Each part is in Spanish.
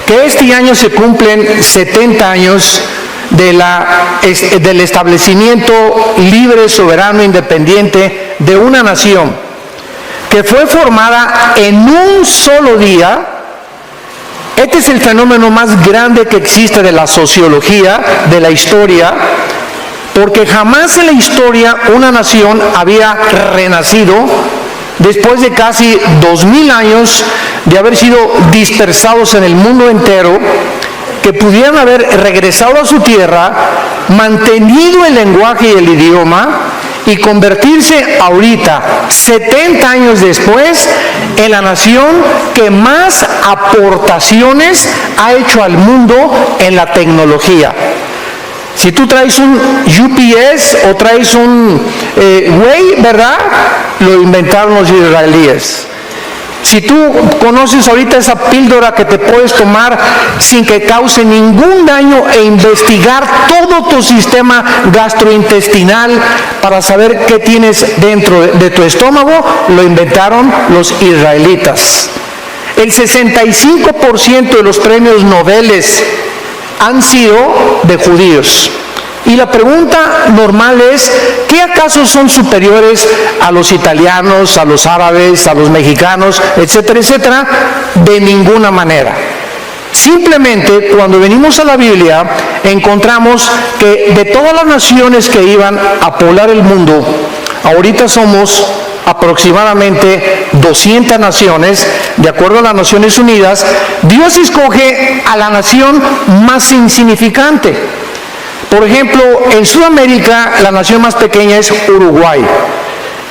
que este año se cumplen 70 años del establecimiento libre, soberano, independiente de una nación que fue formada en un solo día. Este es el fenómeno más grande que existe de la sociología, de la historia, porque jamás en la historia una nación había renacido después de casi 2000 años de haber sido dispersados en el mundo entero, que pudieran haber regresado a su tierra, mantenido el lenguaje y el idioma y convertirse ahorita, 70 años después, en la nación que más aportaciones ha hecho al mundo en la tecnología. Si tú traes un UPS o traes un Way, ¿verdad? Lo inventaron los israelíes. Si tú conoces ahorita esa píldora que te puedes tomar sin que cause ningún daño e investigar todo tu sistema gastrointestinal para saber qué tienes dentro de tu estómago, lo inventaron los israelitas. El 65% de los premios Nobel han sido de judíos. Y la pregunta normal es, ¿qué acaso son superiores a los italianos, a los árabes, a los mexicanos, etcétera, etcétera? De ninguna manera. Simplemente, cuando venimos a la Biblia, encontramos que de todas las naciones que iban a poblar el mundo, ahorita somos aproximadamente 200 naciones, de acuerdo a las Naciones Unidas. Dios escoge a la nación más insignificante. Por ejemplo, en Sudamérica la nación más pequeña es Uruguay.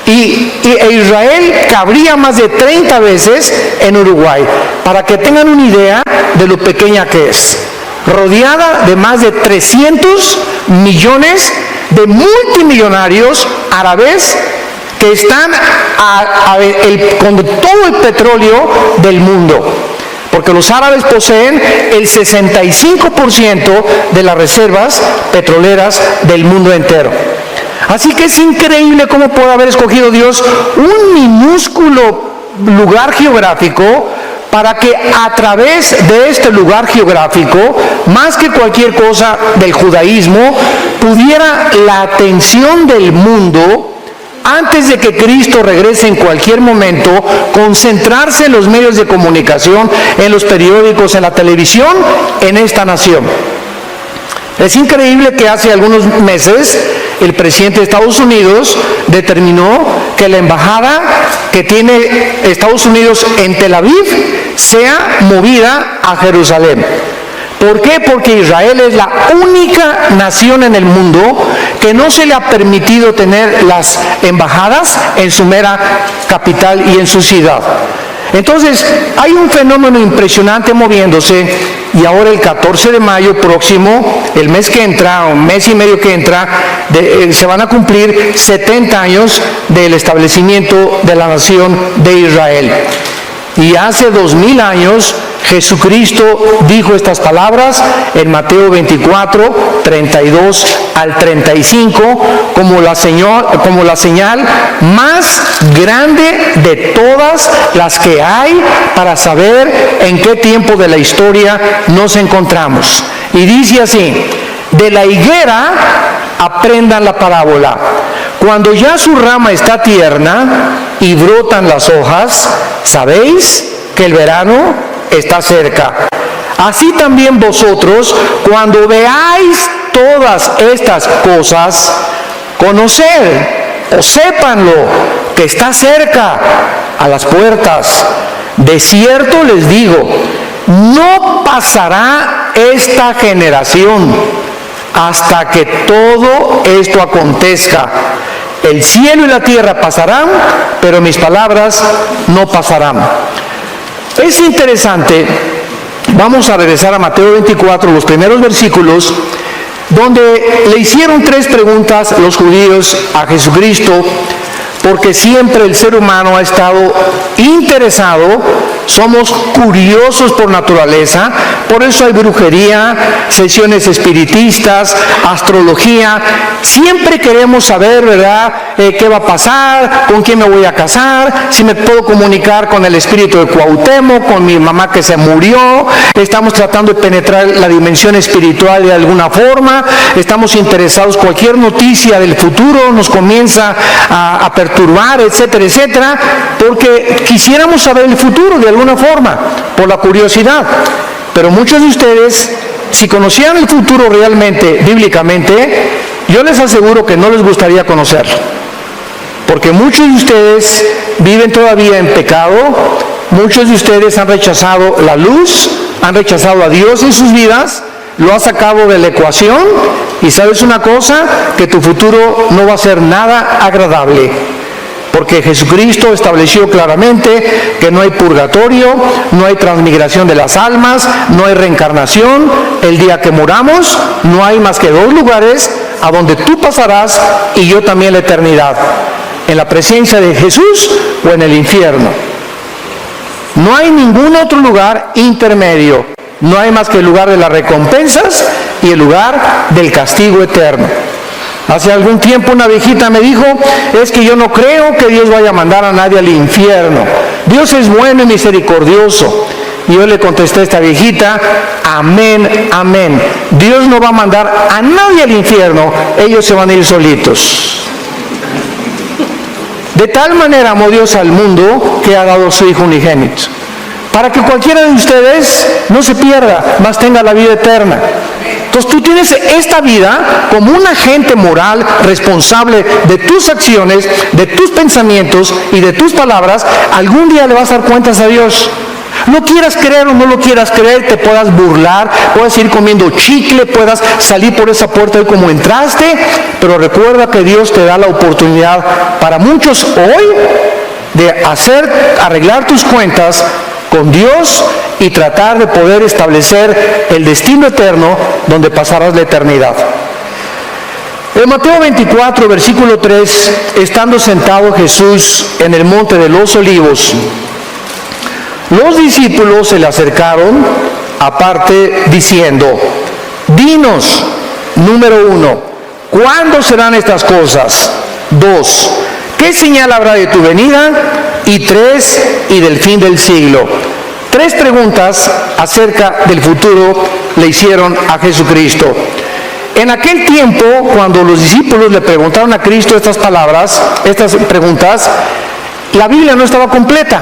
E Israel cabría más de 30 veces en Uruguay, para que tengan una idea de lo pequeña que es. Rodeada de más de 300 millones de multimillonarios árabes que están con todo el petróleo del mundo. Porque los árabes poseen el 65% de las reservas petroleras del mundo entero. Así que es increíble cómo puede haber escogido Dios un minúsculo lugar geográfico para que a través de este lugar geográfico, más que cualquier cosa del judaísmo, pudiera la atención del mundo, antes de que Cristo regrese en cualquier momento, concentrarse en los medios de comunicación, en los periódicos, en la televisión, en esta nación. Es increíble que hace algunos meses el presidente de Estados Unidos determinó que la embajada que tiene Estados Unidos en Tel Aviv sea movida a Jerusalén. ¿Por qué? Porque Israel es la única nación en el mundo que no se le ha permitido tener las embajadas en su mera capital y en su ciudad. Entonces, hay un fenómeno impresionante moviéndose, y ahora el 14 de mayo próximo, el mes que entra, un mes y medio que entra, se van a cumplir 70 años del establecimiento de la nación de Israel. Y hace 2000 años Jesucristo dijo estas palabras en Mateo 24, 32 al 35, como la señal más grande de todas las que hay para saber en qué tiempo de la historia nos encontramos. Y dice así: de la higuera aprendan la parábola. Cuando ya su rama está tierna y brotan las hojas, sabéis que el verano está cerca. Así también vosotros, cuando veáis todas estas cosas, conoced o sépanlo, que está cerca, a las puertas. De cierto les digo, no pasará esta generación hasta que todo esto acontezca. El cielo y la tierra pasarán, pero mis palabras no pasarán. Es interesante, vamos a regresar a Mateo 24, los primeros versículos, donde le hicieron 3 preguntas los judíos a Jesucristo, porque siempre el ser humano ha estado interesado, somos curiosos por naturaleza, por eso hay brujería, sesiones espiritistas, astrología, Siempre queremos saber, ¿verdad?, qué va a pasar, con quién me voy a casar, si me puedo comunicar con el espíritu de Cuauhtémoc, con mi mamá que se murió. Estamos tratando de penetrar la dimensión espiritual de alguna forma. Estamos interesados, cualquier noticia del futuro nos comienza a perturbar, etcétera, etcétera, porque quisiéramos saber el futuro de alguna forma, por la curiosidad. Pero muchos de ustedes, si conocieran el futuro realmente, bíblicamente, yo les aseguro que no les gustaría conocerlo. Porque muchos de ustedes viven todavía en pecado, muchos de ustedes han rechazado la luz, han rechazado a Dios en sus vidas, lo ha sacado de la ecuación, y sabes una cosa, que tu futuro no va a ser nada agradable. Porque Jesucristo estableció claramente que no hay purgatorio, no hay transmigración de las almas, no hay reencarnación. El día que muramos, no hay más que dos lugares a donde tú pasarás y yo también la eternidad: en la presencia de Jesús o en el infierno. No hay ningún otro lugar intermedio. No hay más que el lugar de las recompensas y el lugar del castigo eterno. Hace algún tiempo una viejita me dijo: es que yo no creo que Dios vaya a mandar a nadie al infierno. Dios es bueno y misericordioso. Y yo le contesté a esta viejita: amén, amén. Dios no va a mandar a nadie al infierno, ellos se van a ir solitos. De tal manera amó Dios al mundo que ha dado a su Hijo unigénito, para que cualquiera de ustedes no se pierda, mas tenga la vida eterna. Entonces tú tienes esta vida como un agente moral responsable de tus acciones, de tus pensamientos y de tus palabras. Algún día le vas a dar cuentas a Dios. No quieras creer o no lo quieras creer, te puedas burlar, puedas ir comiendo chicle, puedas salir por esa puerta hoy como entraste, pero recuerda que Dios te da la oportunidad para muchos hoy de arreglar tus cuentas con Dios y tratar de poder establecer el destino eterno donde pasarás la eternidad. En Mateo 24, versículo 3, estando sentado Jesús en el monte de los Olivos, los discípulos se le acercaron aparte diciendo: dinos, número 1, ¿cuándo serán estas cosas? 2, ¿qué señal habrá de tu venida? Y 3, y del fin del siglo. 3 preguntas acerca del futuro le hicieron a Jesucristo. En aquel tiempo, cuando los discípulos le preguntaron a Cristo estas preguntas, la Biblia no estaba completa.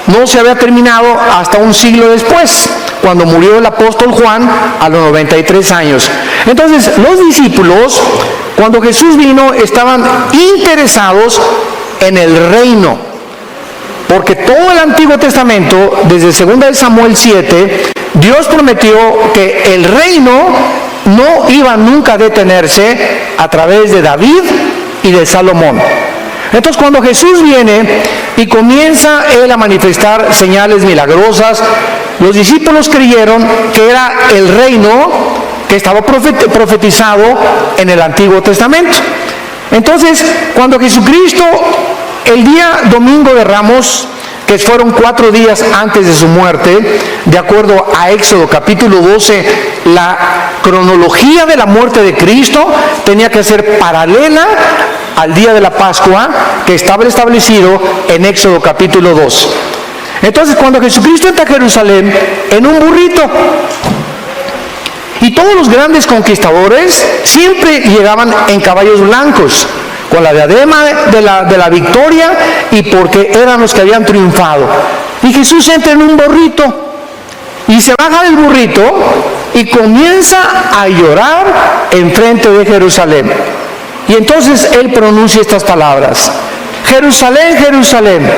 No se había terminado hasta un siglo después, cuando murió el apóstol Juan a los 93 años. Entonces, los discípulos, cuando Jesús vino, estaban interesados en el reino, porque todo el Antiguo Testamento, desde 2 Samuel 7, Dios prometió que el reino no iba nunca a detenerse a través de David y de Salomón. Entonces, cuando Jesús viene y comienza Él a manifestar señales milagrosas, los discípulos creyeron que era el reino que estaba profetizado en el Antiguo Testamento. Entonces, cuando Jesucristo, el día domingo de Ramos, que fueron 4 días antes de su muerte, de acuerdo a Éxodo capítulo 12, la cronología de la muerte de Cristo tenía que ser paralela al día de la Pascua, que estaba establecido en Éxodo capítulo 2. Entonces, cuando Jesucristo entra a Jerusalén en un burrito, y todos los grandes conquistadores siempre llegaban en caballos blancos, con la diadema de la victoria, y porque eran los que habían triunfado. Y Jesús entra en un burrito y se baja del burrito y comienza a llorar enfrente de Jerusalén. Y entonces Él pronuncia estas palabras: Jerusalén, Jerusalén,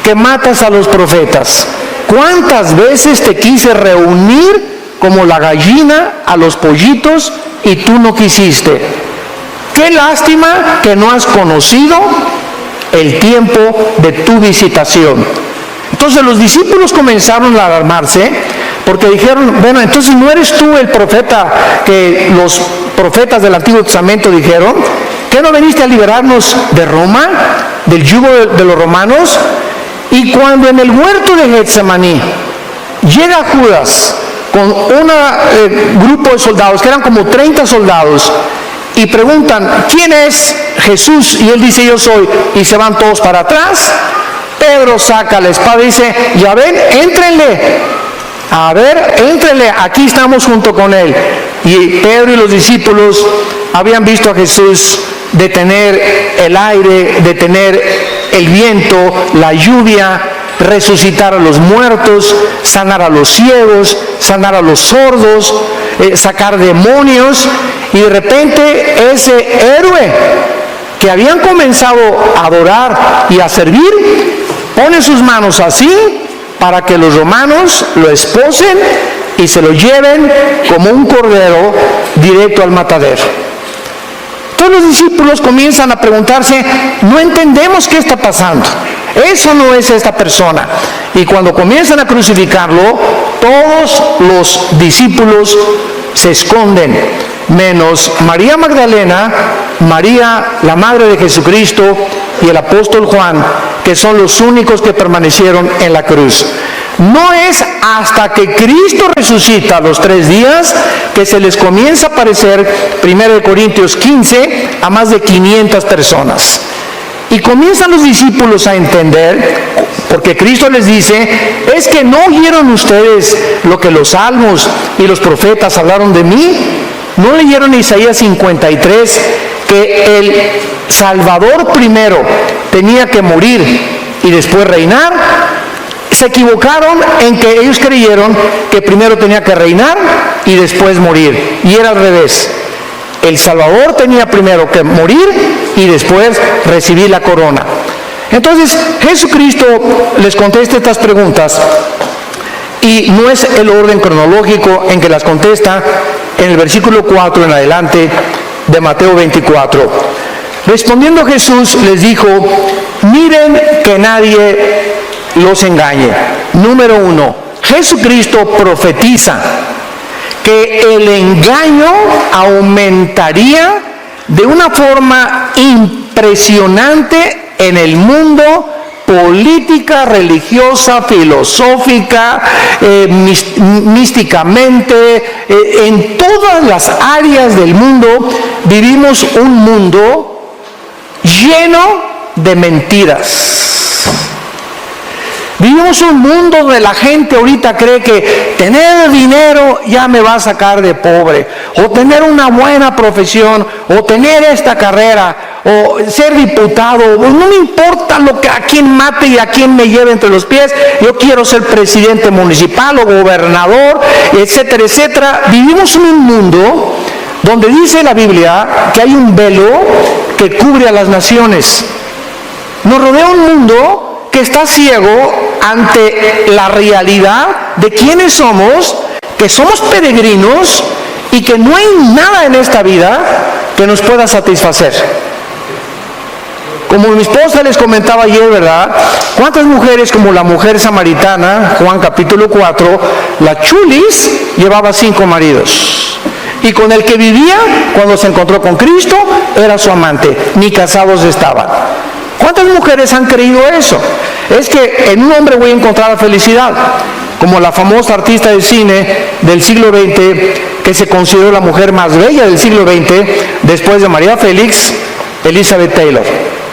que matas a los profetas, ¿cuántas veces te quise reunir como la gallina a los pollitos y tú no quisiste? Qué lástima que no has conocido el tiempo de tu visitación. Entonces los discípulos comenzaron a alarmarse, porque dijeron: bueno, entonces ¿no eres tú el profeta que los profetas del Antiguo Testamento dijeron? ¿Que no veniste a liberarnos de Roma, del yugo de los romanos? Y cuando en el huerto de Getsemaní llega Judas con un grupo de soldados, que eran como 30 soldados, y preguntan, ¿quién es Jesús? Y él dice, yo soy, y se van todos para atrás. Pedro saca la espada y dice, ya ven, éntrenle, a ver, éntrenle, aquí estamos junto con él. Y Pedro y los discípulos habían visto a Jesús detener el aire, detener el viento, la lluvia, resucitar a los muertos, sanar a los ciegos, sanar a los sordos, sacar demonios. Y de repente ese héroe que habían comenzado a adorar y a servir, pone sus manos así para que los romanos lo esposen y se lo lleven como un cordero directo al matadero. Todos los discípulos comienzan a preguntarse, no entendemos qué está pasando, eso no es esta persona. Y cuando comienzan a crucificarlo, todos los discípulos se esconden, menos María Magdalena, María, la madre de Jesucristo, y el apóstol Juan, que son los únicos que permanecieron en la cruz. No es hasta que Cristo resucita a los 3 días que se les comienza a aparecer, 1 Corintios 15, a más de 500 personas. Y comienzan los discípulos a entender, porque Cristo les dice, es que no oyeron ustedes lo que los salmos y los profetas hablaron de mí. ¿No leyeron Isaías 53 que el Salvador primero tenía que morir y después reinar? Se equivocaron en que ellos creyeron que primero tenía que reinar y después morir. Y era al revés. El Salvador tenía primero que morir y después recibir la corona. Entonces Jesucristo les contesta estas preguntas y no es el orden cronológico en que las contesta en el versículo 4 en adelante de Mateo 24. Respondiendo Jesús les dijo, miren que nadie los engañe. Número 1, Jesucristo profetiza que el engaño aumentaría de una forma impresionante en el mundo, política, religiosa, filosófica, místicamente, en todas las áreas del mundo. Vivimos un mundo lleno de mentiras. Vivimos un mundo donde la gente ahorita cree que tener dinero ya me va a sacar de pobre, o tener una buena profesión, o tener esta carrera, o ser diputado, pues no me importa lo que a quién mate y a quién me lleve entre los pies, yo quiero ser presidente municipal o gobernador, etcétera, etcétera. Vivimos en un mundo donde dice la Biblia que hay un velo que cubre a las naciones. Nos rodea un mundo que está ciego ante la realidad de quiénes somos, que somos peregrinos y que no hay nada en esta vida que nos pueda satisfacer. Como mi esposa les comentaba ayer, ¿verdad? ¿Cuántas mujeres como la mujer samaritana, Juan capítulo 4, la chulis llevaba 5 maridos? Y con el que vivía, cuando se encontró con Cristo, era su amante, ni casados estaban. ¿Cuántas mujeres han creído eso? Es que en un hombre voy a encontrar la felicidad, como la famosa artista de cine del siglo XX, que se consideró la mujer más bella del siglo XX, después de María Félix, Elizabeth Taylor.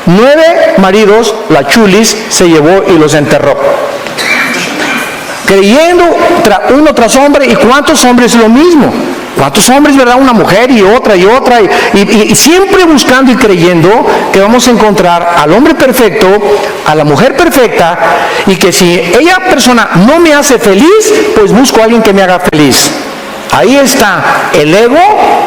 9 maridos, la chulis, se llevó y los enterró. Creyendo uno tras hombre, ¿y cuántos hombres lo mismo? ¿Cuántos hombres, verdad? Una mujer y otra, y siempre buscando y creyendo que vamos a encontrar al hombre perfecto, a la mujer perfecta, y que si ella persona no me hace feliz, pues busco a alguien que me haga feliz. Ahí está el ego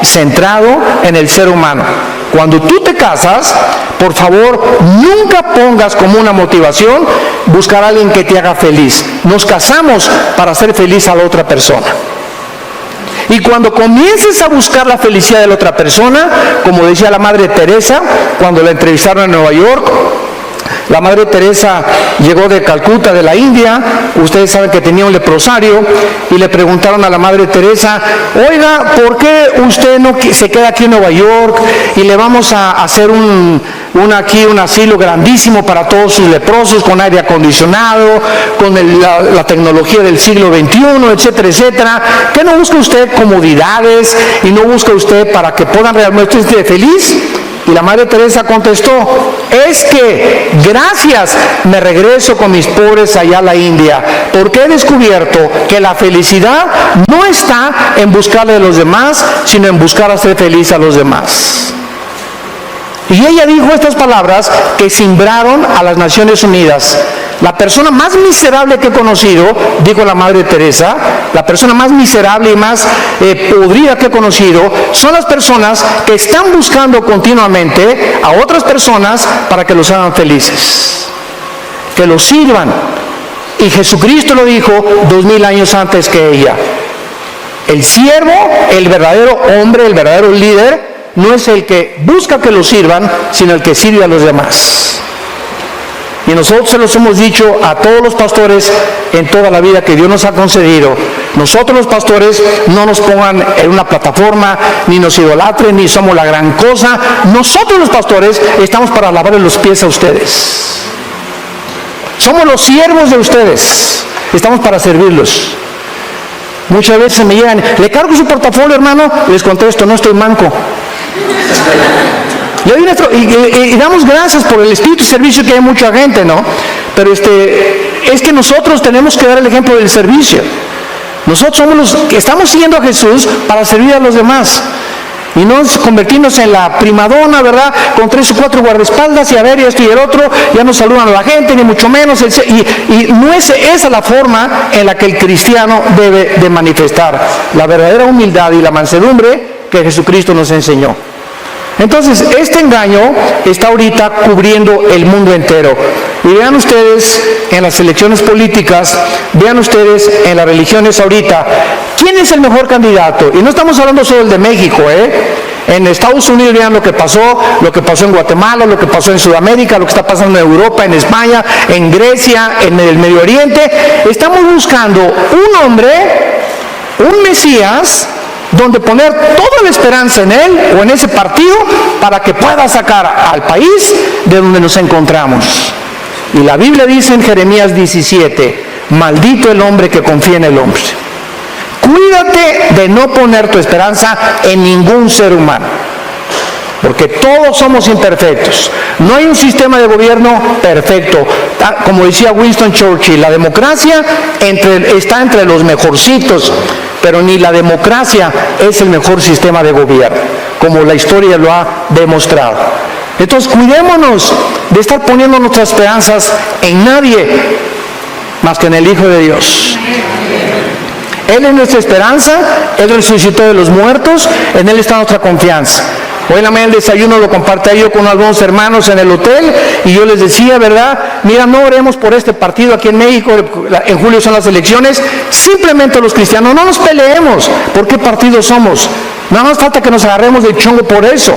centrado en el ser humano. Cuando tú te casas, por favor, nunca pongas como una motivación buscar a alguien que te haga feliz. Nos casamos para hacer feliz a la otra persona. Y cuando comiences a buscar la felicidad de la otra persona, como decía la Madre Teresa cuando la entrevistaron en Nueva York, la Madre Teresa llegó de Calcuta, de la India. Ustedes saben que tenía un leprosario y le preguntaron a la Madre Teresa, oiga, ¿por qué usted no se queda aquí en Nueva York y le vamos a hacer un asilo grandísimo para todos sus leprosos, con aire acondicionado, con la tecnología del siglo XXI, etcétera, etcétera. ¿Qué no busca usted? Comodidades, y no busca usted para que puedan realmente estar feliz. Y la Madre Teresa contestó, es que gracias me regreso con mis pobres allá a la India, porque he descubierto que la felicidad no está en buscarle a los demás, sino en buscar hacer feliz a los demás. Y ella dijo estas palabras que cimbraron a las Naciones Unidas. La persona más miserable que he conocido, dijo la Madre Teresa, la persona más miserable y más podrida que he conocido, son las personas que están buscando continuamente a otras personas para que los hagan felices, que los sirvan. Y Jesucristo lo dijo 2000 años antes que ella. El siervo, el verdadero hombre, el verdadero líder, no es el que busca que lo sirvan, sino el que sirve a los demás. Y nosotros se los hemos dicho a todos los pastores en toda la vida que Dios nos ha concedido. Nosotros los pastores no nos pongan en una plataforma, ni nos idolatren, ni somos la gran cosa. Nosotros los pastores estamos para lavarle los pies a ustedes. Somos los siervos de ustedes. Estamos para servirlos. Muchas veces me llegan, ¿le cargo su portafolio, hermano? Les contesto, no estoy manco. Y damos gracias por el espíritu de servicio, que hay mucha gente, ¿no? Pero es que nosotros tenemos que dar el ejemplo del servicio. Nosotros somos los que estamos siguiendo a Jesús para servir a los demás. Y no convertirnos en la primadona, ¿verdad? Con 3 o 4 guardaespaldas y a ver, y esto y el otro, ya no saludan a la gente, ni mucho menos. Y no es esa la forma en la que el cristiano debe de manifestar la verdadera humildad y la mansedumbre que Jesucristo nos enseñó. Entonces, este engaño está ahorita cubriendo el mundo entero. Y vean ustedes en las elecciones políticas, vean ustedes en las religiones ahorita, ¿quién es el mejor candidato? Y no estamos hablando solo del de México, En Estados Unidos vean lo que pasó en Guatemala, lo que pasó en Sudamérica, lo que está pasando en Europa, en España, en Grecia, en el Medio Oriente. Estamos buscando un hombre, un Mesías, donde poner toda la esperanza en él o en ese partido para que pueda sacar al país de donde nos encontramos. Y la Biblia dice en Jeremías 17, maldito el hombre que confía en el hombre. Cuídate de no poner tu esperanza en ningún ser humano, porque todos somos imperfectos. No hay un sistema de gobierno perfecto. Como decía Winston Churchill, la democracia está entre los mejorcitos, pero ni la democracia es el mejor sistema de gobierno, como la historia lo ha demostrado. Entonces, cuidémonos de estar poniendo nuestras esperanzas en nadie más que en el Hijo de Dios. Él es nuestra esperanza, Él resucitó de los muertos, en Él está nuestra confianza. Hoy en la mañana el desayuno lo compartí yo con algunos hermanos en el hotel y yo les decía, ¿verdad? Mira, no oremos por este partido aquí en México, en julio son las elecciones, simplemente los cristianos no nos peleemos por qué partido somos, nada más falta que nos agarremos del chongo por eso.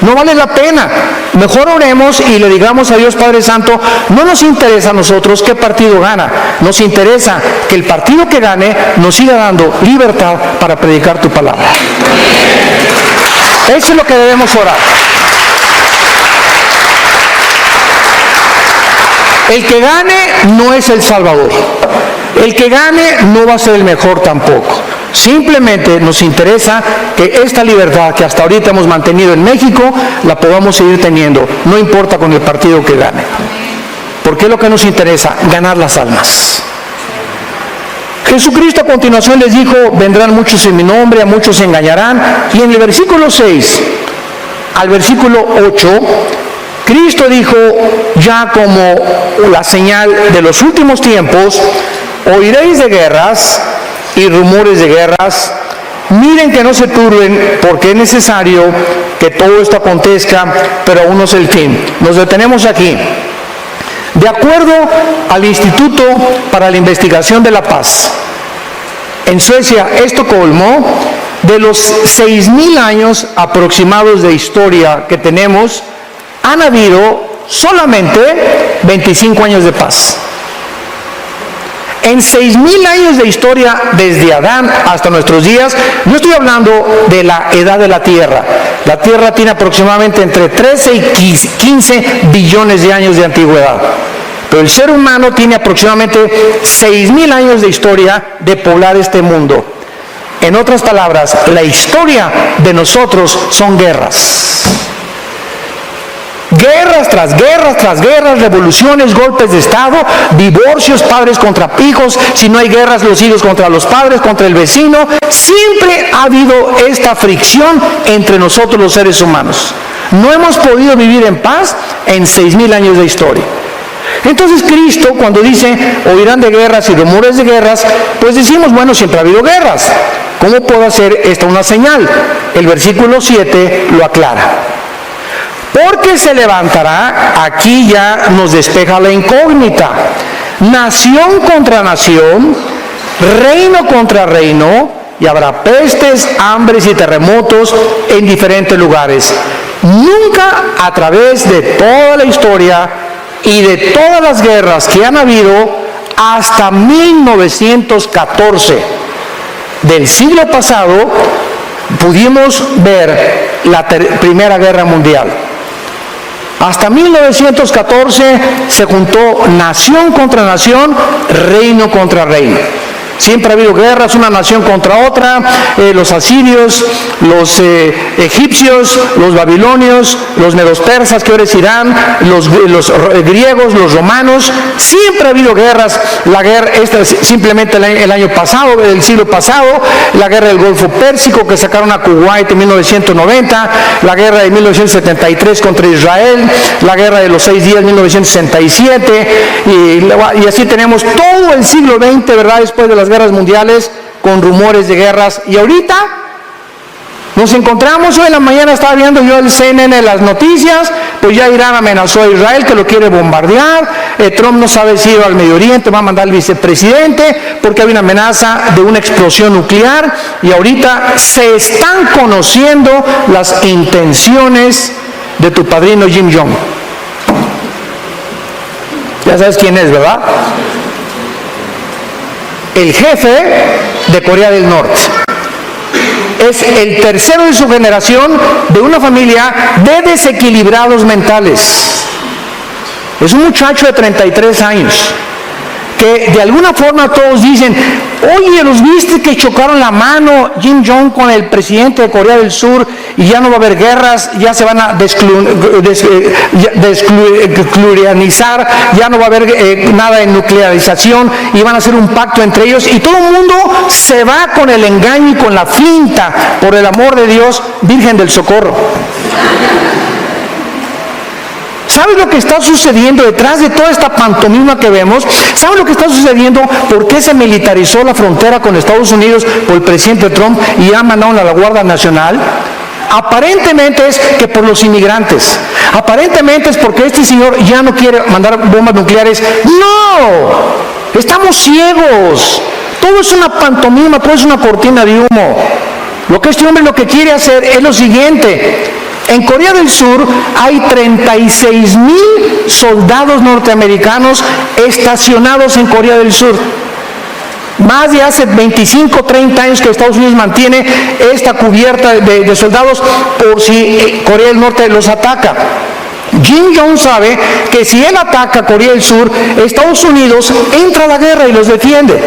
No vale la pena. Mejor oremos y le digamos a Dios Padre Santo, no nos interesa a nosotros qué partido gana, nos interesa que el partido que gane nos siga dando libertad para predicar tu palabra. Eso es lo que debemos orar. El que gane no es el Salvador. El que gane no va a ser el mejor tampoco. Simplemente nos interesa que esta libertad que hasta ahorita hemos mantenido en México, la podamos seguir teniendo, no importa con el partido que gane. Porque es lo que nos interesa, ganar las almas. Jesucristo a continuación les dijo, vendrán muchos en mi nombre, a muchos se engañarán. Y en el versículo 6 al versículo 8, Cristo dijo, ya como la señal de los últimos tiempos, oiréis de guerras y rumores de guerras. Miren que no se turben, porque es necesario que todo esto acontezca, pero aún no es el fin. Nos detenemos aquí. De acuerdo al Instituto para la Investigación de la Paz, en Suecia, Estocolmo, de los 6,000 años aproximados de historia que tenemos, han habido solamente 25 años de paz. en 6,000 años de historia, desde Adán hasta nuestros días, no estoy hablando de la edad de la Tierra. La Tierra tiene aproximadamente entre 13 y 15 billones de años de antigüedad. Pero el ser humano tiene aproximadamente 6,000 años de historia de poblar este mundo. En otras palabras, la historia de nosotros son guerras. Guerras tras guerras tras guerras, revoluciones, golpes de Estado, divorcios, padres contra hijos, si no hay guerras, los hijos contra los padres, contra el vecino. Siempre ha habido esta fricción entre nosotros los seres humanos. No hemos podido vivir en paz en 6,000 años de historia. Entonces Cristo, cuando dice, oirán de guerras y rumores de guerras, pues decimos, bueno, siempre ha habido guerras. ¿Cómo puedo hacer esta una señal? El versículo 7 lo aclara. Porque se levantará, aquí ya nos despeja la incógnita, nación contra nación, reino contra reino, y habrá pestes, hambres y terremotos en diferentes lugares. Nunca a través de toda la historia y de todas las guerras que han habido hasta 1914 del siglo pasado, pudimos ver la Primera Guerra Mundial. Hasta 1914 se juntó nación contra nación, reino contra reino. Siempre ha habido guerras, una nación contra otra, los asirios, los egipcios, los babilonios, los medos persas, que ahora es Irán, los griegos, los romanos. Siempre ha habido guerras. La guerra, esta simplemente el año pasado, el siglo pasado, la guerra del Golfo Pérsico, que sacaron a Kuwait en 1990, la guerra de 1973 contra Israel, la guerra de los 6 días, 1967, y así tenemos todo el siglo XX, ¿verdad?, después de las guerras mundiales, con rumores de guerras. Y ahorita nos encontramos, hoy en la mañana estaba viendo yo el CNN, las noticias, pues ya Irán amenazó a Israel que lo quiere bombardear, Trump no sabe si ir al Medio Oriente, va a mandar al vicepresidente, porque hay una amenaza de una explosión nuclear, y ahorita se están conociendo las intenciones de tu padrino Kim Jong. Ya sabes quién es, ¿verdad? El jefe de Corea del Norte. Es el tercero de su generación de una familia de desequilibrados mentales. Es un muchacho de 33 años, que de alguna forma todos dicen, oye, ¿los viste que chocaron la mano Kim Jong con el presidente de Corea del Sur y ya no va a haber guerras, ya se van a desnuclearizar, ya no va a haber nada de nuclearización y van a hacer un pacto entre ellos, y todo el mundo se va con el engaño y con la finta? Por el amor de Dios, Virgen del Socorro. ¿Sabes lo que está sucediendo detrás de toda esta pantomima que vemos? ¿Sabes lo que está sucediendo? ¿Por qué se militarizó la frontera con Estados Unidos por el presidente Trump y ha mandado a la Guardia Nacional? Aparentemente es que por los inmigrantes. Aparentemente es porque este señor ya no quiere mandar bombas nucleares. ¡No! Estamos ciegos. Todo es una pantomima, todo es una cortina de humo. Lo que este hombre lo que quiere hacer es lo siguiente. En Corea del Sur hay 36,000 soldados norteamericanos estacionados en Corea del Sur. Más de hace 25, 30 años que Estados Unidos mantiene esta cubierta de soldados por si Corea del Norte los ataca. Kim Jong sabe que si él ataca a Corea del Sur, Estados Unidos entra a la guerra y los defiende.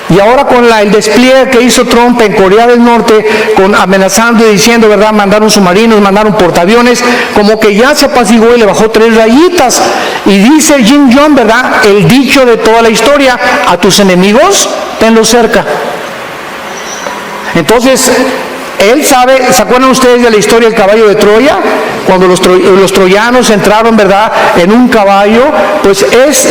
Y ahora con el despliegue que hizo Trump en Corea del Norte, amenazando y diciendo, ¿verdad?, mandaron submarinos, mandaron portaaviones, como que ya se apaciguó y le bajó 3 rayitas. Y dice Kim Jong, ¿verdad?, el dicho de toda la historia, a tus enemigos, tenlos cerca. Entonces, él sabe, ¿se acuerdan ustedes de la historia del caballo de Troya? Cuando los troyanos entraron, ¿verdad?, en un caballo, pues es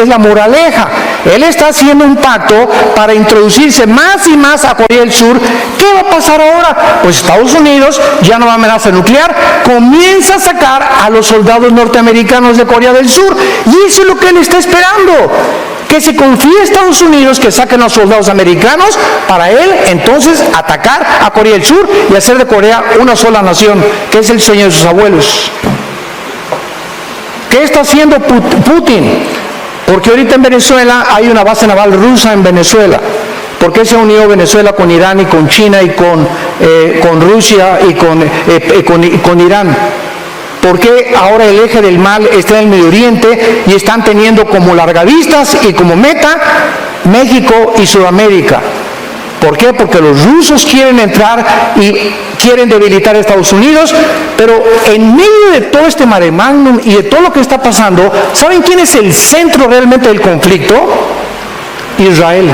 la moraleja. Él está haciendo un pacto para introducirse más y más a Corea del Sur. ¿Qué va a pasar ahora? Pues Estados Unidos ya no va a amenaza nuclear, comienza a sacar a los soldados norteamericanos de Corea del Sur, y eso es lo que él está esperando. Que se confíe a Estados Unidos que saquen a los soldados americanos para él entonces atacar a Corea del Sur y hacer de Corea una sola nación, que es el sueño de sus abuelos. ¿Qué está haciendo Putin? Porque ahorita en Venezuela hay una base naval rusa en Venezuela. ¿Por qué se unió Venezuela con Irán y con China y con Rusia y con Irán? ¿Por qué ahora el eje del mal está en el Medio Oriente y están teniendo como largavistas y como meta México y Sudamérica? ¿Por qué? Porque los rusos quieren entrar y quieren debilitar a Estados Unidos, pero en medio de todo este mare magnum y de todo lo que está pasando, ¿saben quién es el centro realmente del conflicto? Israel.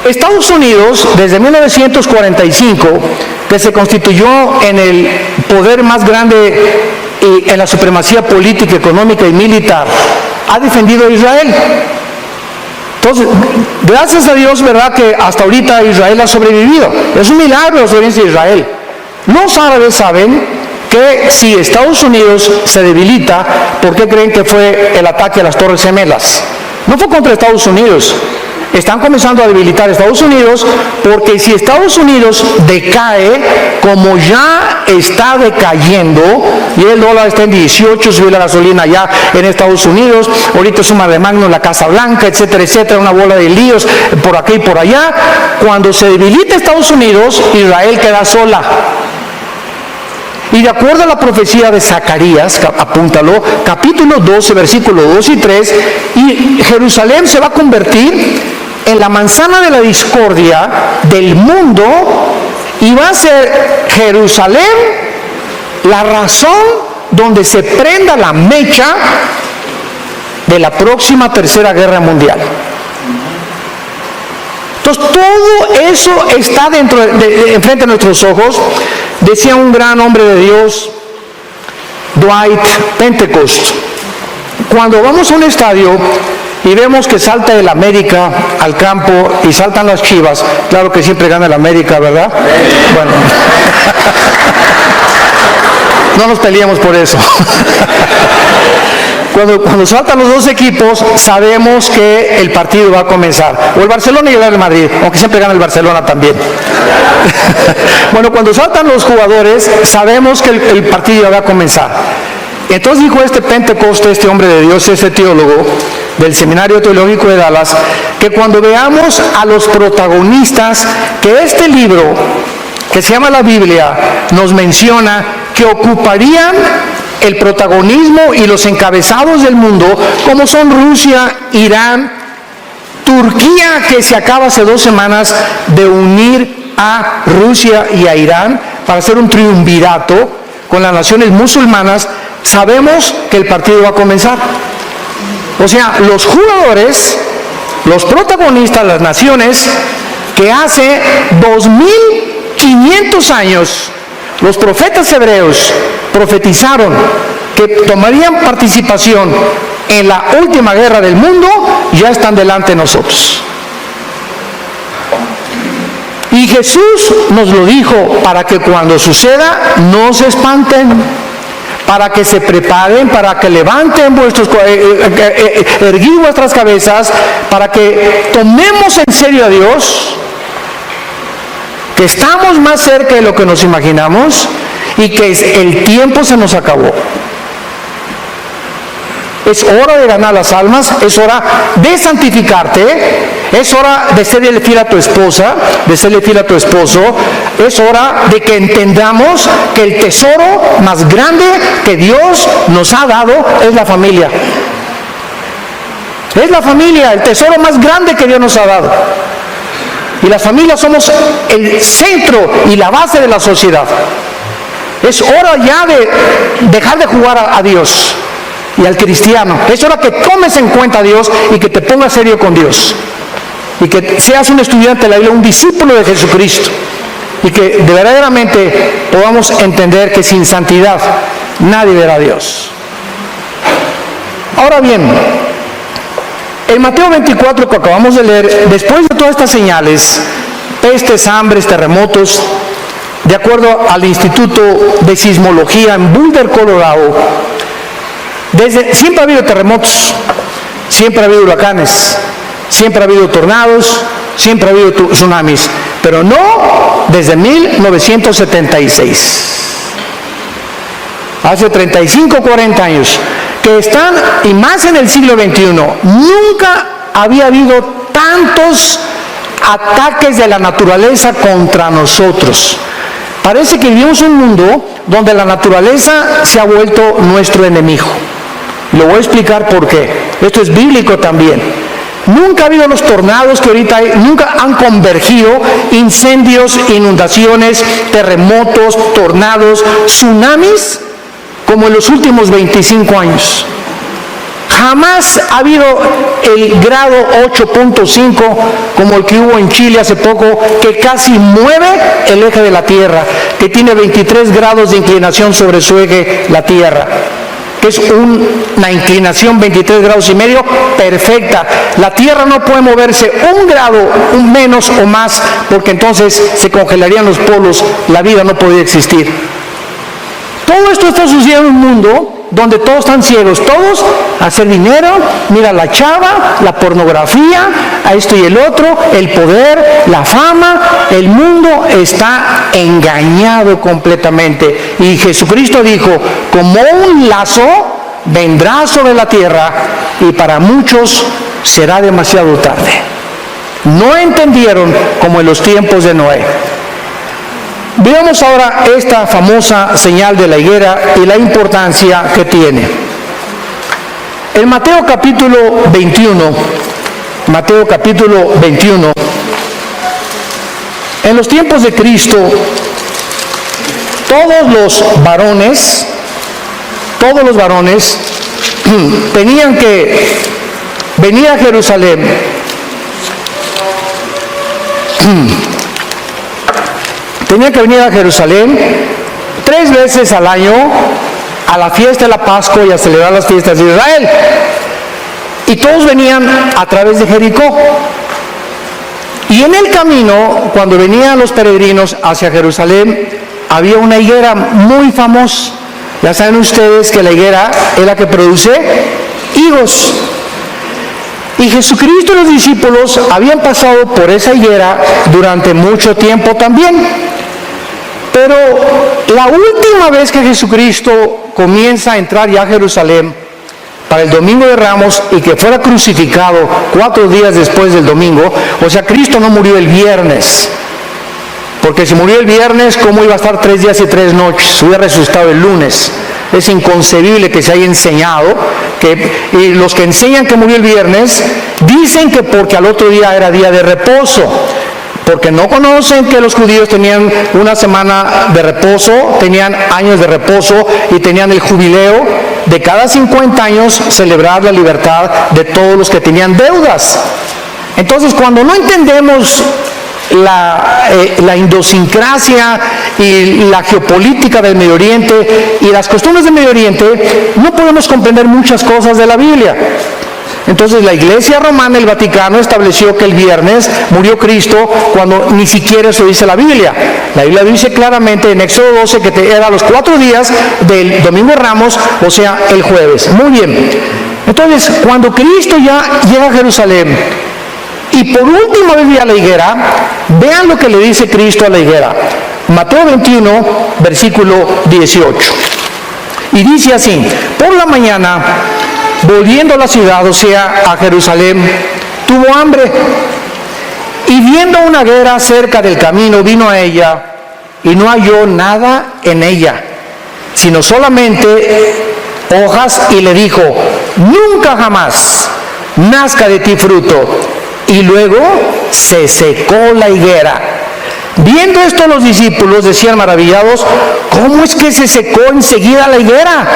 Estados Unidos, desde 1945, que se constituyó en el poder más grande y en la supremacía política, económica y militar, ha defendido a Israel. Entonces, gracias a Dios, ¿verdad?, que hasta ahorita Israel ha sobrevivido. Es un milagro la sobrevivencia de Israel. Los árabes saben que si Estados Unidos se debilita, ¿por qué creen que fue el ataque a las Torres Gemelas? No fue contra Estados Unidos. Están comenzando a debilitar a Estados Unidos, porque si Estados Unidos decae, como ya está decayendo, y el dólar está en 18, subió la gasolina ya en Estados Unidos, ahorita es un mare magnum en la Casa Blanca, etcétera, etcétera, una bola de líos por aquí y por allá. Cuando se debilita Estados Unidos, Israel queda sola. Y de acuerdo a la profecía de Zacarías, apúntalo, capítulo 12, versículos 2 y 3, y Jerusalén se va a convertir en la manzana de la discordia del mundo, y va a ser Jerusalén la razón donde se prenda la mecha de la próxima tercera guerra mundial. Entonces todo eso está enfrente de nuestros ojos. Decía un gran hombre de Dios, Dwight Pentecost: cuando vamos a un estadio y vemos que salta el América al campo y saltan las Chivas, claro que siempre gana el América, ¿verdad? Bueno, no nos peleamos por eso. Cuando saltan los dos equipos, sabemos que el partido va a comenzar. O el Barcelona y el Real Madrid, aunque siempre gana el Barcelona también. Bueno, cuando saltan los jugadores, sabemos que el partido va a comenzar. Entonces dijo este Pentecoste, este hombre de Dios, este teólogo del Seminario Teológico de Dallas, que cuando veamos a los protagonistas que este libro, que se llama la Biblia, nos menciona que ocuparían el protagonismo y los encabezados del mundo, como son Rusia, Irán, Turquía, que se acaba hace 2 semanas de unir a Rusia y a Irán para hacer un triunvirato con las naciones musulmanas, sabemos que el partido va a comenzar. O sea, los jugadores, los protagonistas, las naciones que hace 2500 años los profetas hebreos profetizaron que tomarían participación en la última guerra del mundo, ya están delante de nosotros. Y Jesús nos lo dijo para que cuando suceda no se espanten, para que se preparen, para que levanten erguid vuestras cabezas, para que tomemos en serio a Dios, que estamos más cerca de lo que nos imaginamos y que el tiempo se nos acabó. Es hora de ganar las almas, es hora de santificarte, es hora de serle fiel a tu esposa, de serle fiel a tu esposo, es hora de que entendamos que el tesoro más grande que Dios nos ha dado es la familia. Es la familia, el tesoro más grande que Dios nos ha dado. Y las familias somos el centro y la base de la sociedad. Es hora ya de dejar de jugar a Dios y al cristiano. Es hora que tomes en cuenta a Dios y que te pongas serio con Dios. Y que seas un estudiante de la Biblia, un discípulo de Jesucristo. Y que de verdaderamente podamos entender que sin santidad nadie verá a Dios. Ahora bien, en Mateo 24, que acabamos de leer, después de todas estas señales, pestes, hambres, terremotos, de acuerdo al Instituto de Sismología en Boulder, Colorado, siempre ha habido terremotos, siempre ha habido huracanes, siempre ha habido tornados, siempre ha habido tsunamis, pero no desde 1976. Hace 35, 40 años, que están, y más en el siglo XXI, nunca había habido tantos ataques de la naturaleza contra nosotros. Parece que vivimos un mundo donde la naturaleza se ha vuelto nuestro enemigo. Lo voy a explicar por qué. Esto es bíblico también. Nunca ha habido los tornados que ahorita hay, nunca han convergido incendios, inundaciones, terremotos, tornados, tsunamis, como en los últimos 25 años. Jamás ha habido el grado 8.5 como el que hubo en Chile hace poco, que casi mueve el eje de la Tierra, que tiene 23 grados de inclinación sobre su eje, la Tierra, que es una inclinación 23 grados y medio perfecta. La Tierra no puede moverse un grado, un menos o más, porque entonces se congelarían los polos, la vida no podría existir. Todo esto está sucediendo en un mundo donde todos están ciegos, todos a hacer dinero, mira la chava, la pornografía, a esto y el otro, el poder, la fama. El mundo está engañado completamente. Y Jesucristo dijo, como un lazo vendrá sobre la tierra y para muchos será demasiado tarde. No entendieron como en los tiempos de Noé. Veamos ahora esta famosa señal de la higuera y la importancia que tiene. En Mateo capítulo 21, en los tiempos de Cristo, todos los varones tenían que venir a Jerusalén Tenía que venir a Jerusalén 3 veces al año a la fiesta de la Pascua y a celebrar las fiestas de Israel. Y todos venían a través de Jericó. Y en el camino, cuando venían los peregrinos hacia Jerusalén, había una higuera muy famosa. Ya saben ustedes que la higuera es la que produce higos. Y Jesucristo y los discípulos habían pasado por esa higuera durante mucho tiempo también. Pero la última vez que Jesucristo comienza a entrar ya a Jerusalén para el Domingo de Ramos y que fuera crucificado 4 días después del domingo, o sea, Cristo no murió el viernes, porque si murió el viernes, ¿cómo iba a estar 3 días y 3 noches? Hubiera resucitado el lunes. Es inconcebible que se haya enseñado, y los que enseñan que murió el viernes, dicen que porque al otro día era día de reposo, porque no conocen que los judíos tenían una semana de reposo, tenían años de reposo y tenían el jubileo de cada 50 años celebrar la libertad de todos los que tenían deudas. Entonces, cuando no entendemos la idiosincrasia y la geopolítica del Medio Oriente y las costumbres del Medio Oriente, no podemos comprender muchas cosas de la Biblia. Entonces la Iglesia Romana, el Vaticano, estableció que el viernes murió Cristo cuando ni siquiera eso dice la Biblia. La Biblia dice claramente en Éxodo 12 que era los 4 días del Domingo de Ramos, o sea, el jueves. Muy bien. Entonces, cuando Cristo ya llega a Jerusalén y por última vez ve a la higuera, vean lo que le dice Cristo a la higuera. Mateo 21, versículo 18. Y dice así: por la mañana, volviendo a la ciudad, o sea, a Jerusalén, tuvo hambre. Y viendo una higuera cerca del camino, vino a ella y no halló nada en ella, sino solamente hojas, y le dijo: nunca jamás nazca de ti fruto. Y luego se secó la higuera. Viendo esto, los discípulos decían maravillados: ¿cómo es que se secó enseguida la higuera?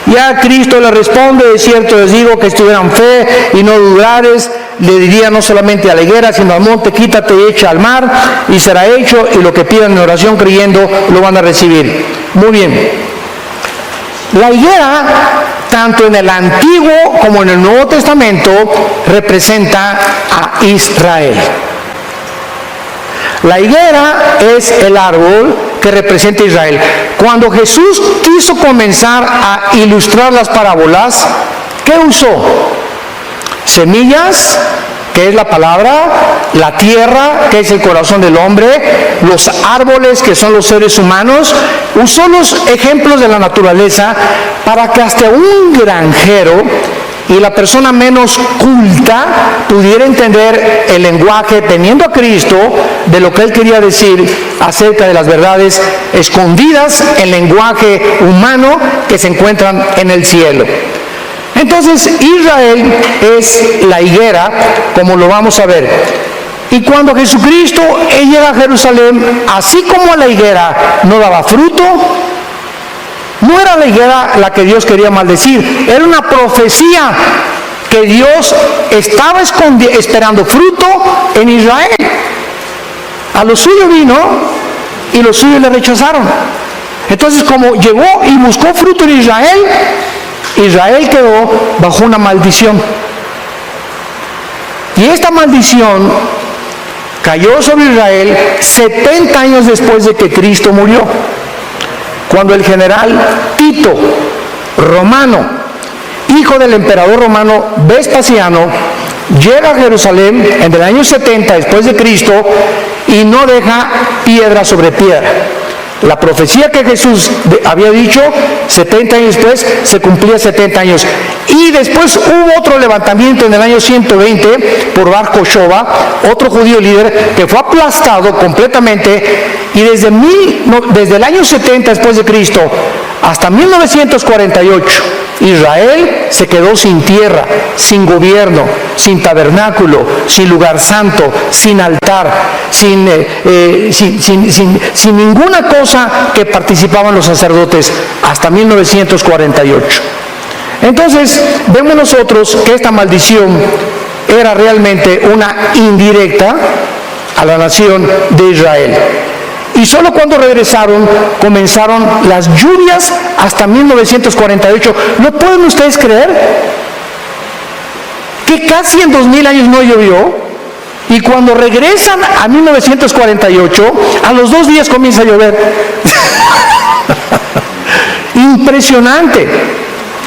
Ya Cristo le responde: de cierto les digo que si tuvieran fe y no dudares, le diría no solamente a la higuera, sino al monte: quítate y echa al mar, y será hecho, y lo que pidan en oración creyendo lo van a recibir. Muy bien. La higuera, tanto en el Antiguo como en el Nuevo Testamento, representa a Israel. La higuera es el árbol que representa a Israel. Cuando Jesús quiso comenzar a ilustrar las parábolas, ¿qué usó? Semillas, que es la palabra, la tierra, que es el corazón del hombre, los árboles, que son los seres humanos. Usó los ejemplos de la naturaleza para que hasta un granjero y la persona menos culta pudiera entender el lenguaje, teniendo a Cristo, de lo que él quería decir acerca de las verdades escondidas en lenguaje humano que se encuentran en el cielo. Entonces, Israel es la higuera, como lo vamos a ver. Y cuando Jesucristo llega a Jerusalén, así como la higuera no daba fruto, no era la higuera la que Dios quería maldecir, era una profecía que Dios estaba esperando fruto en Israel. A los suyos vino y los suyos le rechazaron. Entonces, como llegó y buscó fruto en Israel, Israel quedó bajo una maldición. Y esta maldición cayó sobre Israel 70 años después de que Cristo murió, cuando el general Tito, romano, hijo del emperador romano Vespasiano, llega a Jerusalén en el año 70 después de Cristo y no deja piedra sobre piedra. La profecía que Jesús había dicho 70 años después se cumplía 70 años. Y después hubo otro levantamiento en el año 120 por Bar Kokhba, otro judío líder que fue aplastado completamente, y desde el año 70 después de Cristo hasta 1948 Israel se quedó sin tierra, sin gobierno, sin tabernáculo, sin lugar santo, sin altar, sin ninguna cosa que participaban los sacerdotes hasta 1948. Entonces vemos nosotros que esta maldición era realmente una indirecta a la nación de Israel. Y solo cuando regresaron comenzaron las lluvias hasta 1948. ¿No pueden ustedes creer que casi en 2000 años no llovió? Y cuando regresan a 1948, a los 2 días comienza a llover. Impresionante.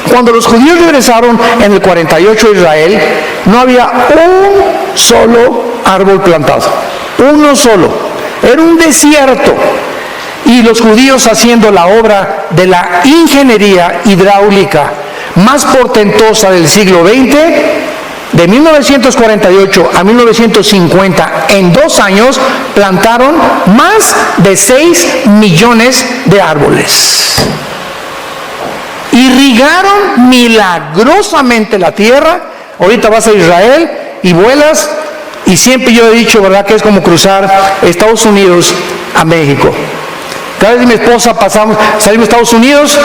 Cuando los judíos regresaron en el 48 a Israel, no había un solo árbol plantado. Uno solo. Era un desierto. Y los judíos haciendo la obra de la ingeniería hidráulica más portentosa del siglo XX, de 1948 a 1950, en 2 años, plantaron más de 6 millones de árboles. Irrigaron milagrosamente la tierra. Ahorita vas a Israel y vuelas, y siempre yo he dicho, ¿verdad?, que es como cruzar Estados Unidos a México. Cada vez mi esposa salimos a Estados Unidos,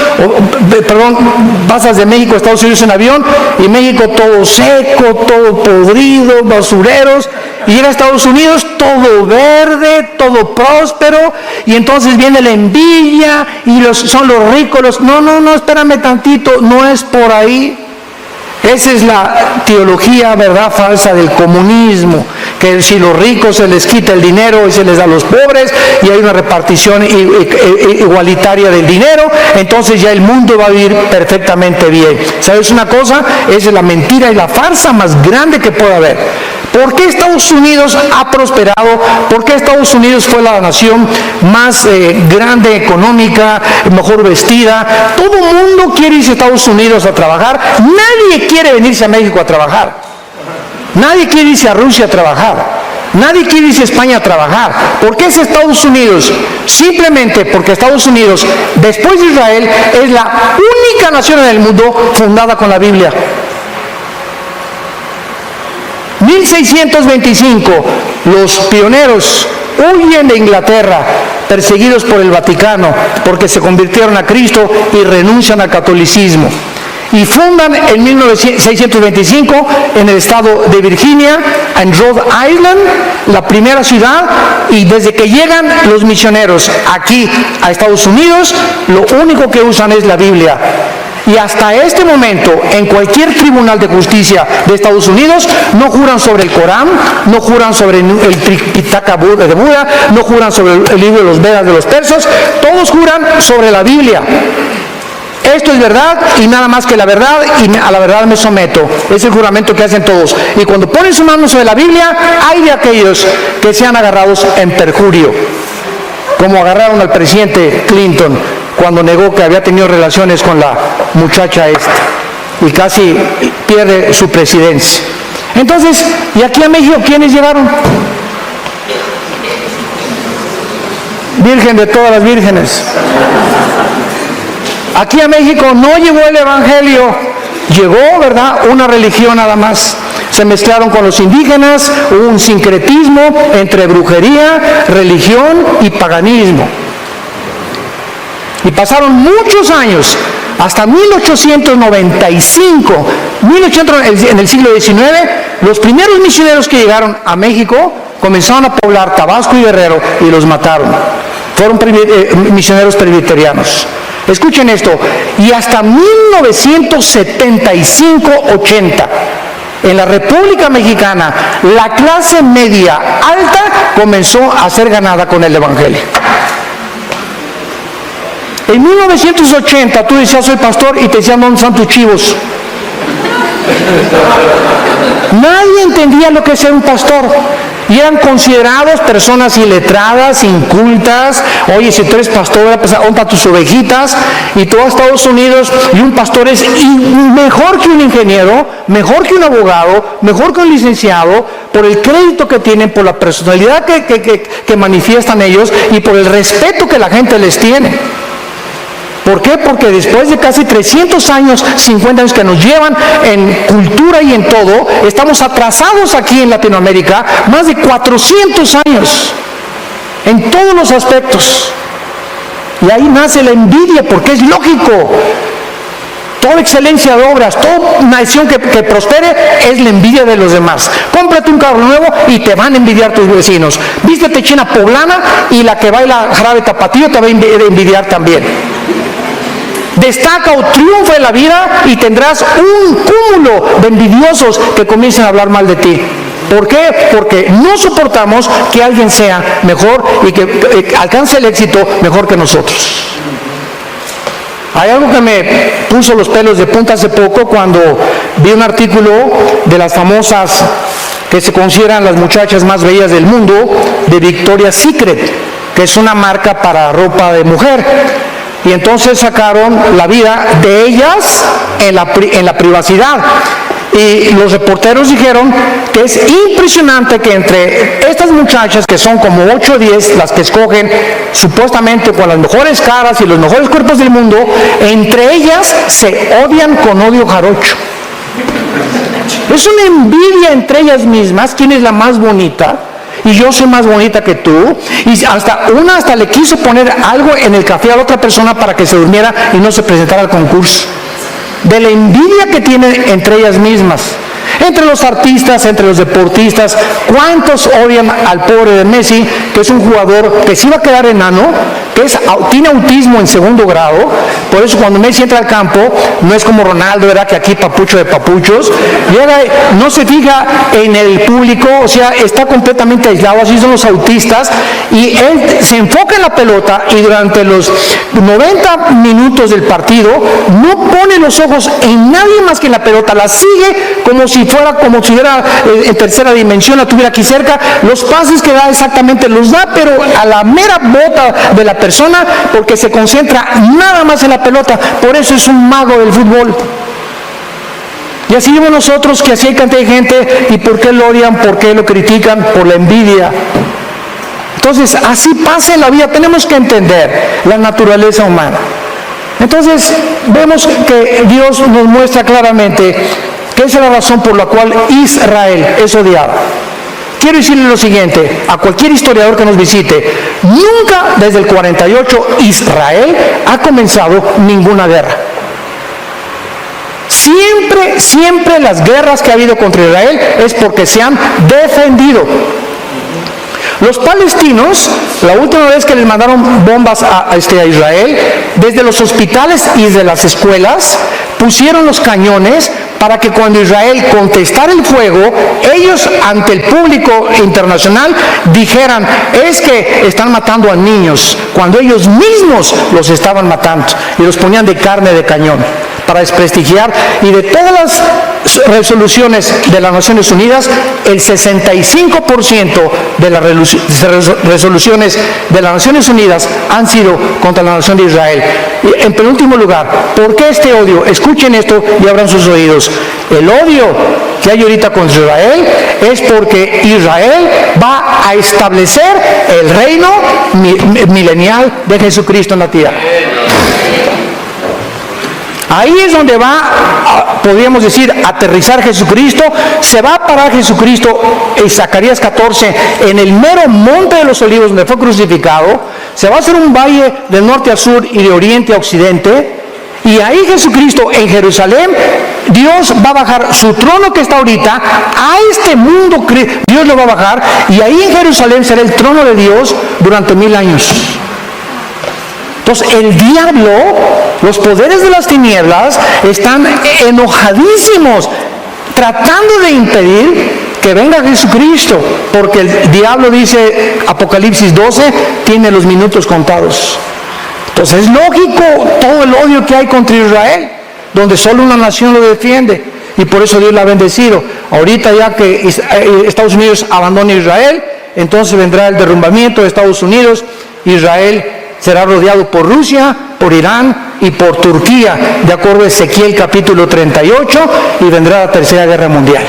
pasas de México a Estados Unidos en avión, y México todo seco, todo podrido, basureros, y llega a Estados Unidos todo verde, todo próspero, y entonces viene la envidia, y son los ricos, no, espérame tantito, no es por ahí. Esa es la teología, ¿verdad?, falsa del comunismo, que si los ricos se les quita el dinero y se les da a los pobres, y hay una repartición igualitaria del dinero, entonces ya el mundo va a vivir perfectamente bien. ¿Sabes una cosa? Esa es la mentira y la farsa más grande que puede haber. ¿Por qué Estados Unidos ha prosperado? ¿Por qué Estados Unidos fue la nación más grande, económica, mejor vestida? Todo el mundo quiere irse a Estados Unidos a trabajar. Nadie quiere venirse a México a trabajar. Nadie quiere irse a Rusia a trabajar. Nadie quiere irse a España a trabajar. ¿Por qué es Estados Unidos? Simplemente porque Estados Unidos, después de Israel, es la única nación en el mundo fundada con la Biblia. 1625, los pioneros huyen de Inglaterra, perseguidos por el Vaticano, porque se convirtieron a Cristo y renuncian al catolicismo. Y fundan en 1625 en el estado de Virginia, en Rhode Island, la primera ciudad, y desde que llegan los misioneros aquí a Estados Unidos, lo único que usan es la Biblia. Y hasta este momento, en cualquier tribunal de justicia de Estados Unidos, no juran sobre el Corán, no juran sobre el Tripitaka de Buda, no juran sobre el libro de los Vedas de los persas, todos juran sobre la Biblia. Esto es verdad y nada más que la verdad, y a la verdad me someto. Es el juramento que hacen todos. Y cuando ponen su mano sobre la Biblia, hay de aquellos que sean agarrados en perjurio, como agarraron al presidente Clinton cuando negó que había tenido relaciones con la muchacha esta y casi pierde su presidencia. Entonces, ¿y aquí a México quiénes llegaron? Virgen de todas las vírgenes. Aquí a México no llegó el evangelio, llegó, ¿verdad?, una religión nada más. Se mezclaron con los indígenas, hubo un sincretismo entre brujería, religión y paganismo. Y pasaron muchos años, hasta 1895, en el siglo XIX, los primeros misioneros que llegaron a México comenzaron a poblar Tabasco y Guerrero y los mataron. Fueron misioneros presbiterianos. Escuchen esto, y hasta 1975-80, en la República Mexicana, la clase media alta comenzó a ser ganada con el evangelio. En 1980 tú decías soy pastor y te decían ¿dónde están tus chivos? Nadie entendía lo que es ser un pastor. Y eran considerados personas iletradas, incultas. Oye, si tú eres pastor, pues, ¿dónde están tus ovejitas? Y tú a Estados Unidos, y un pastor es mejor que un ingeniero, mejor que un abogado, mejor que un licenciado, por el crédito que tienen, por la personalidad que manifiestan ellos y por el respeto que la gente les tiene. ¿Por qué? Porque después de casi 300 años, 50 años que nos llevan en cultura y en todo, estamos atrasados aquí en Latinoamérica, más de 400 años, en todos los aspectos. Y ahí nace la envidia, porque es lógico. Toda excelencia de obras, toda nación que prospere es la envidia de los demás. Cómprate un carro nuevo y te van a envidiar tus vecinos. Vístete china poblana y la que baila jarabe tapatío te va a envidiar también. Destaca o triunfa en la vida y tendrás un cúmulo de envidiosos que comiencen a hablar mal de ti. ¿Por qué? Porque no soportamos que alguien sea mejor y que alcance el éxito mejor que nosotros. Hay algo que me puso los pelos de punta hace poco cuando vi un artículo de las famosas que se consideran las muchachas más bellas del mundo, de Victoria's Secret, que es una marca para ropa de mujer. Y entonces sacaron la vida de ellas en la privacidad. Y los reporteros dijeron que es impresionante que entre estas muchachas, que son como 8 o 10, las que escogen supuestamente con las mejores caras y los mejores cuerpos del mundo, entre ellas se odian con odio jarocho. Es una envidia entre ellas mismas, quién es la más bonita. Y yo soy más bonita que tú. Y hasta le quiso poner algo en el café a la otra persona para que se durmiera y no se presentara al concurso. De la envidia que tienen entre ellas mismas. Entre los artistas, entre los deportistas, ¿cuántos odian al pobre de Messi, que es un jugador que se iba a quedar enano, que tiene autismo en 2º grado? Por eso cuando Messi entra al campo, no es como Ronaldo, ¿verdad?, que aquí papucho de papuchos, llega, no se fija en el público, o sea, está completamente aislado, así son los autistas, y él se enfoca en la pelota y durante los 90 minutos del partido no pone los ojos en nadie más que en la pelota, la sigue como si estuviera en tercera dimensión, la tuviera aquí cerca, los pases que da exactamente los da, pero a la mera bota de la persona, porque se concentra nada más en la pelota. Por eso es un mago del fútbol. Y así vemos nosotros que así hay cantidad de gente. ¿Y por qué lo odian? ¿Por qué lo critican? Por la envidia. Entonces así pasa en la vida. Tenemos que entender la naturaleza humana. Entonces vemos que Dios nos muestra claramente que esa es la razón por la cual Israel es odiado. Quiero decirle lo siguiente, a cualquier historiador que nos visite, nunca desde el 48 Israel ha comenzado ninguna guerra. Siempre las guerras que ha habido contra Israel es porque se han defendido. Los palestinos, la última vez que les mandaron bombas a Israel, desde los hospitales y desde las escuelas, pusieron los cañones para que cuando Israel contestara el fuego, ellos ante el público internacional dijeran, es que están matando a niños, cuando ellos mismos los estaban matando y los ponían de carne de cañón para desprestigiar. Y de todas las resoluciones de las Naciones Unidas, el 65% de las resoluciones de las Naciones Unidas han sido contra la nación de Israel. Y en penúltimo lugar, ¿por qué este odio? Escuchen esto y abran sus oídos. El odio que hay ahorita contra Israel es porque Israel va a establecer el reino milenial de Jesucristo en la tierra. Ahí es donde va, podríamos decir, aterrizar Jesucristo. Se va a parar Jesucristo en Zacarías 14, en el mero monte de los olivos donde fue crucificado. Se va a hacer un valle de norte a sur y de oriente a occidente. Y ahí Jesucristo en Jerusalén, Dios va a bajar su trono que está ahorita a este mundo. Dios lo va a bajar y ahí en Jerusalén será el trono de Dios durante 1000 años. Entonces el diablo, los poderes de las tinieblas están enojadísimos, tratando de impedir que venga Jesucristo, porque el diablo, dice Apocalipsis 12, tiene los minutos contados. Entonces es lógico todo el odio que hay contra Israel, donde solo una nación lo defiende, y por eso Dios la ha bendecido. Ahorita ya que Estados Unidos abandone Israel, entonces vendrá el derrumbamiento de Estados Unidos. Israel será rodeado por Rusia, por Irán y por Turquía, de acuerdo a Ezequiel capítulo 38, y vendrá la tercera guerra mundial.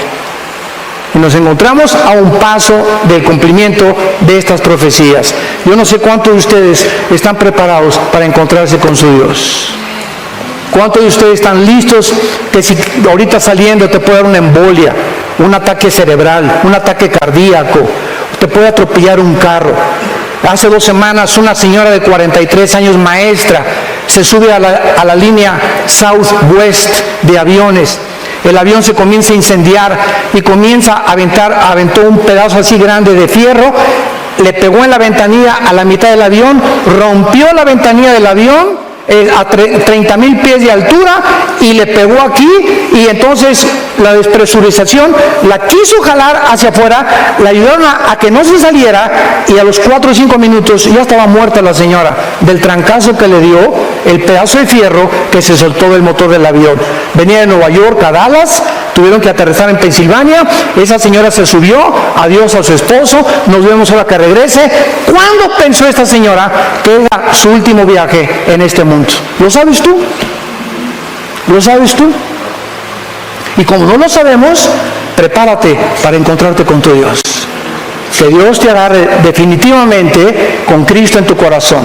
Y nos encontramos a un paso del cumplimiento de estas profecías. Yo no sé cuántos de ustedes están preparados para encontrarse con su Dios. ¿Cuántos de ustedes están listos que si ahorita saliendo te puede dar una embolia, un ataque cerebral, un ataque cardíaco, te puede atropellar un carro? Hace 2 semanas una señora de 43 años, maestra, se sube a la línea Southwest de aviones. El avión se comienza a incendiar y comienza a aventó un pedazo así grande de fierro, le pegó en la ventanilla a la mitad del avión, rompió la ventanilla del avión a 30,000 pies de altura y le pegó aquí, y entonces la despresurización la quiso jalar hacia afuera, la ayudaron a que no se saliera, y a los 4 o 5 minutos ya estaba muerta la señora del trancazo que le dio el pedazo de fierro que se soltó del motor del avión. Venía de Nueva York a Dallas, tuvieron que aterrizar en Pensilvania. Esa señora se subió, adiós a su esposo, nos vemos ahora que regrese. ¿Cuándo pensó esta señora que era su último viaje en este mundo? ¿Lo sabes tú? ¿Lo sabes tú? Y como no lo sabemos, prepárate para encontrarte con tu Dios. Que Dios te agarre definitivamente con Cristo en tu corazón.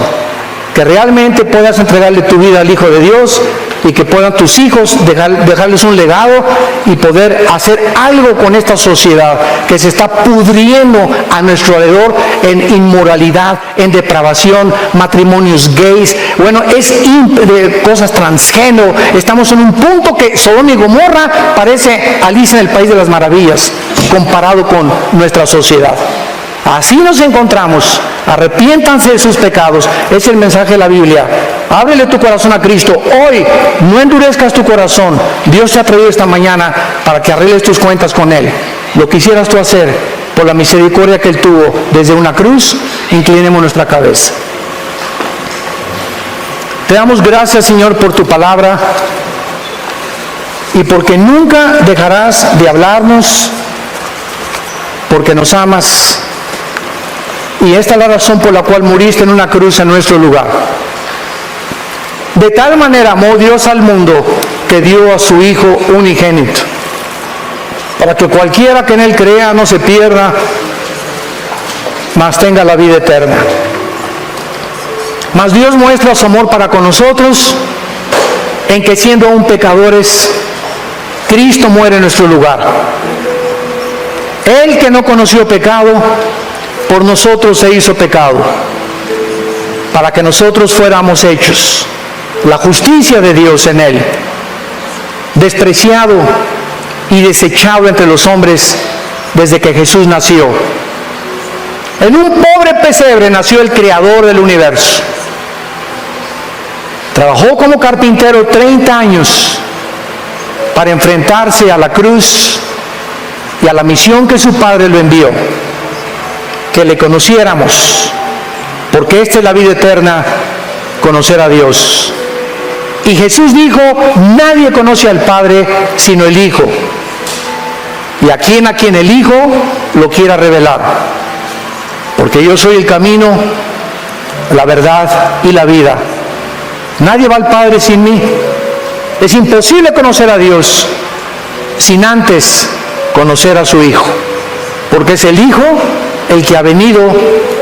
Que realmente puedas entregarle tu vida al Hijo de Dios, y que puedan tus hijos dejarles un legado y poder hacer algo con esta sociedad que se está pudriendo a nuestro alrededor en inmoralidad, en depravación, matrimonios gays, bueno, de cosas transgénero. Estamos en un punto que Sodoma y Gomorra parece Alicia en el País de las Maravillas comparado con nuestra sociedad. Así nos encontramos. Arrepiéntanse de sus pecados. Es el mensaje de la Biblia. Ábrele tu corazón a Cristo hoy. No endurezcas tu corazón. Dios te ha traído esta mañana para que arregles tus cuentas con Él. Lo quisieras tú hacer por la misericordia que Él tuvo desde una cruz. Inclinemos nuestra cabeza. Te damos gracias, Señor, por tu palabra, y porque nunca dejarás de hablarnos, porque nos amas. Y esta es la razón por la cual muriste en una cruz en nuestro lugar. De tal manera amó Dios al mundo que dio a su Hijo unigénito, para que cualquiera que en Él crea no se pierda, mas tenga la vida eterna. Mas Dios muestra su amor para con nosotros en que, siendo aún pecadores, Cristo muere en nuestro lugar. Él, que no conoció pecado, por nosotros se hizo pecado, para que nosotros fuéramos hechos la justicia de Dios en Él. Despreciado y desechado entre los hombres desde que Jesús nació. En un pobre pesebre nació el Creador del universo. Trabajó como carpintero 30 años para enfrentarse a la cruz y a la misión que su Padre lo envió, que le conociéramos, porque esta es la vida eterna, conocer a Dios. Y Jesús dijo, nadie conoce al Padre sino el Hijo, y a quien el Hijo lo quiera revelar, porque yo soy el camino, la verdad y la vida. Nadie va al Padre sin mí. Es imposible conocer a Dios sin antes conocer a su Hijo, porque es el Hijo el que ha venido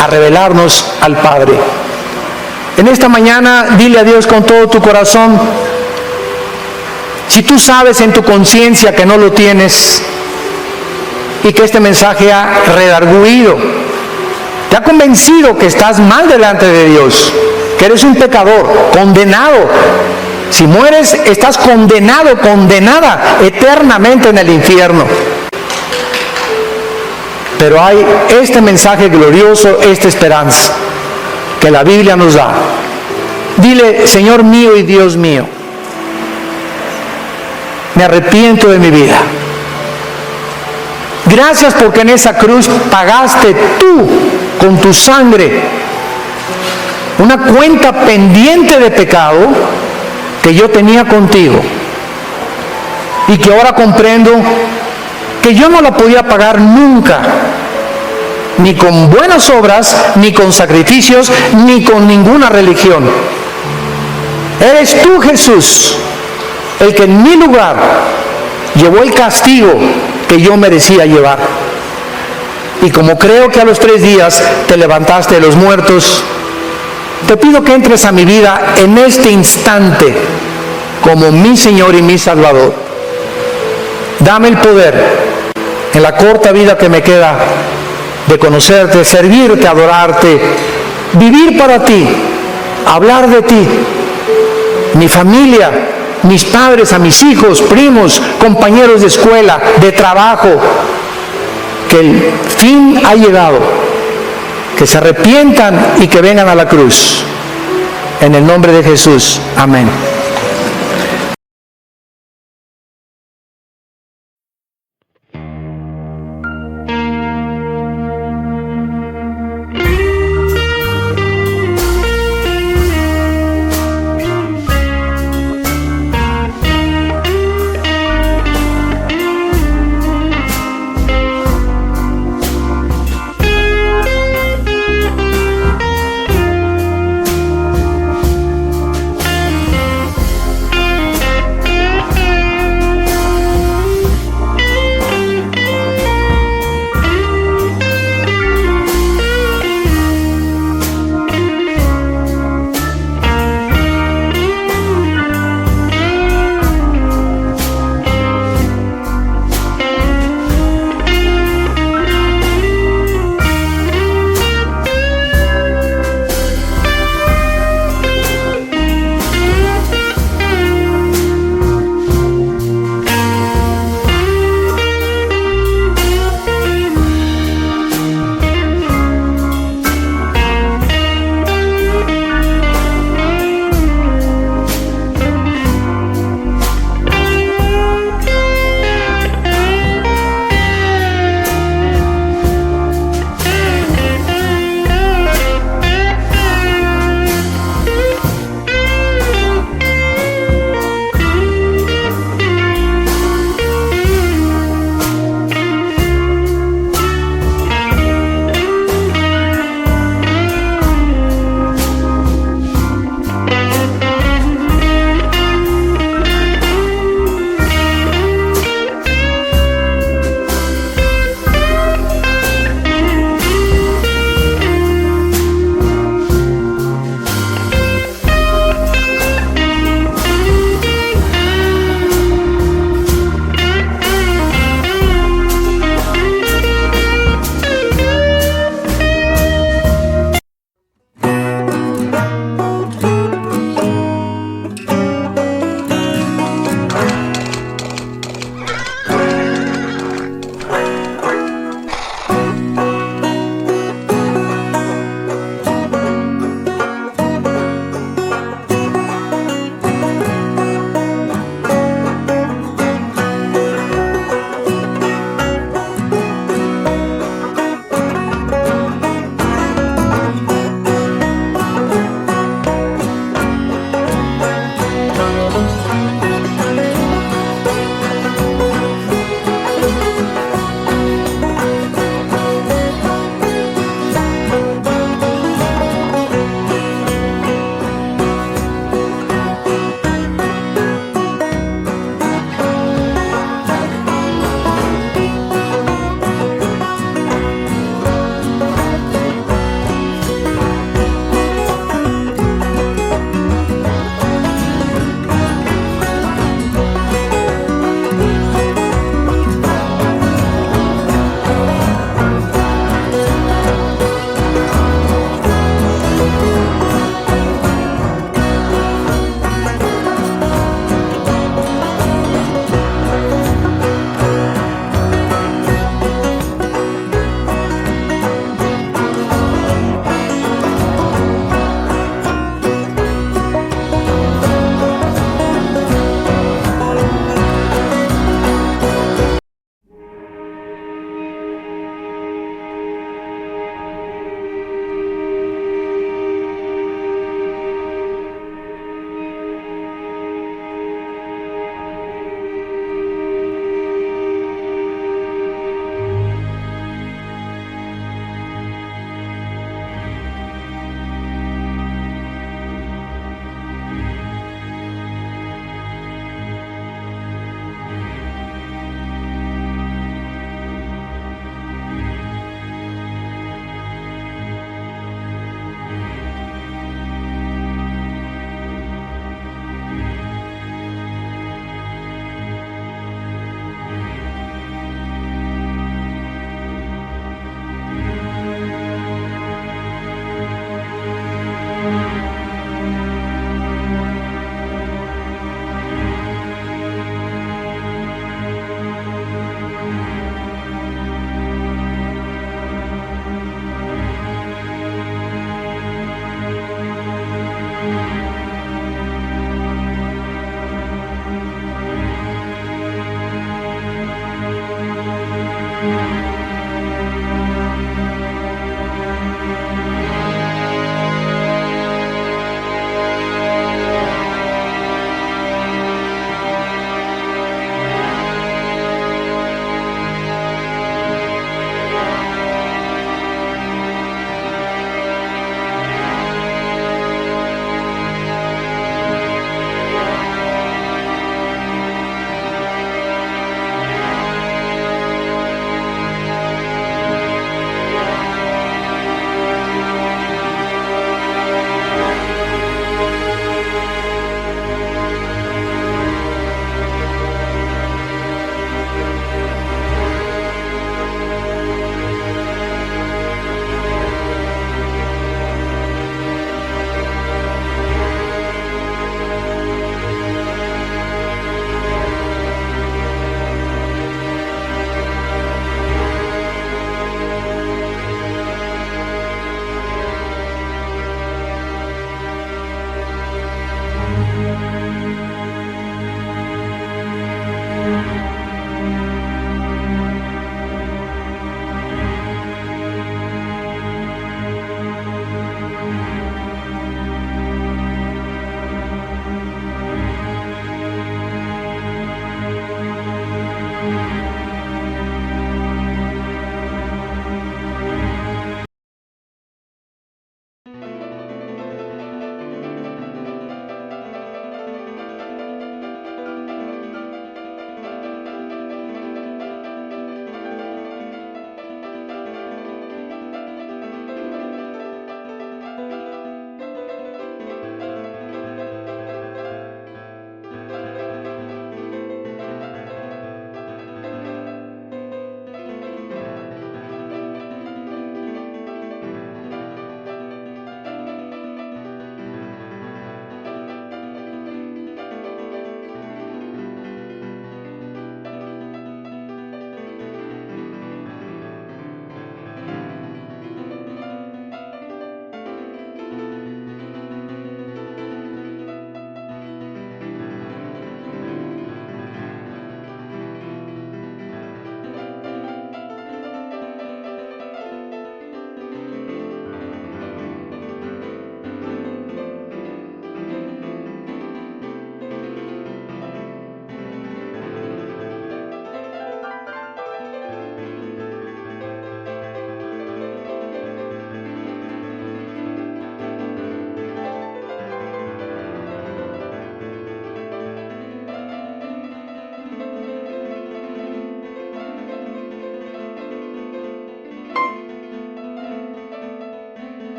a revelarnos al Padre. En esta mañana, dile a Dios con todo tu corazón, si tú sabes en tu conciencia que no lo tienes y que este mensaje ha redarguido, te ha convencido que estás mal delante de Dios, que eres un pecador, condenado. Si mueres, estás condenado, condenada eternamente en el infierno. Pero hay este mensaje glorioso, esta esperanza que la Biblia nos da. Dile, Señor mío y Dios mío, me arrepiento de mi vida. Gracias porque en esa cruz pagaste tú con tu sangre una cuenta pendiente de pecado que yo tenía contigo y que ahora comprendo que yo no la podía pagar nunca, ni con buenas obras, ni con sacrificios, ni con ninguna religión. Eres tú, Jesús, el que en mi lugar llevó el castigo que yo merecía llevar. Y como creo que a los 3 días te levantaste de los muertos, te pido que entres a mi vida en este instante como mi Señor y mi Salvador. Dame el poder en la corta vida que me queda de conocerte, servirte, adorarte, vivir para ti, hablar de ti, mi familia, mis padres, a mis hijos, primos, compañeros de escuela, de trabajo, que el fin ha llegado, que se arrepientan y que vengan a la cruz. En el nombre de Jesús. Amén.